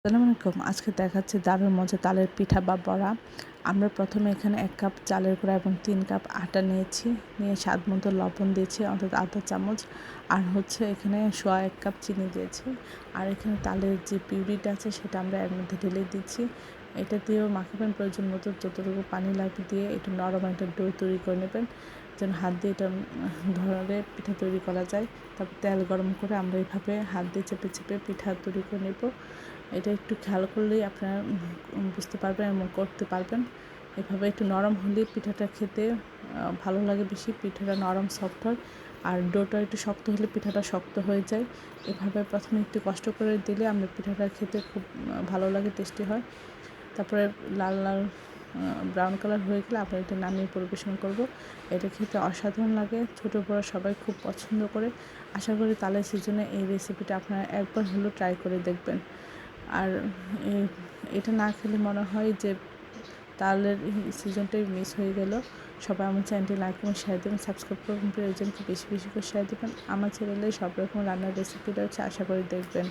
আসসালামু আলাইকুম। আজকে দেখাচ্ছি দারুণ মজার তালের পিঠা বা বড়া। আমরা প্রথমে এখানে ১ কাপ চালের গুঁড়া এবং ৩ কাপ আটা নিয়েছি। নিয়ে স্বাদ মতো লবণ দিয়েছি অর্থাৎ ১/২ চামচ। আর হচ্ছে এখানে ১ কাপ চিনি দিয়েছি। আর এখানে তালের যে পিউরিটা আছে সেটা আমরা এর মধ্যে ঢেলে দিচ্ছি। এটা দিয়েও মাখাবেন প্রয়োজন মতো যতটুকু পানি লাগবে দিয়ে একটু নরম একটা ডো তৈরি করে নেবেন। যেন হাত দিয়ে এটা ধরে পিঠা তৈরি করা যায়। তারপর তেল গরম করে আমরা এইভাবে হাত দিয়ে চেপে চেপে পিঠা তৈরি করে নেব। এটা একটু খেয়াল করলেই আপনারা বুঝতে পারবেন এবং করতে পারবেন। এভাবে একটু নরম হলেই পিঠাটা খেতে ভালো লাগে বেশি। পিঠাটা নরম সফট হয়। আর ডোটা একটু শক্ত হলে পিঠাটা শক্ত হয়ে যায়। এভাবে প্রথমে একটু কষ্ট করে দিলে আমরা পিঠাটা খেতে খুব ভালো লাগে, টেস্টি হয়। তারপরে লাল লাল ব্রাউন কালার হয়ে গেলে আমরা এটা নামিয়ে পরিবেশন করব। এটা খেতে অসাধারণ লাগে, ছোটো বড়ো সবাই খুব পছন্দ করে। আশা করি তালের সিজনে এই রেসিপিটা আপনারা একবার হলেও ট্রাই করে দেখবেন। আর এটা না খেলে মনে হয় যে তালের সিজনটাই মিস হয়ে গেল। সবাই আমার চ্যানেলটি লাইক এবং শেয়ার দেবেন, সাবস্ক্রাইব করবেন, প্রিয়জনকে বেশি বেশি করে শেয়ার দেবেন। আমার চ্যানেলে সব রকম রান্নার রেসিপি রয়েছে, আশা করি দেখবেন।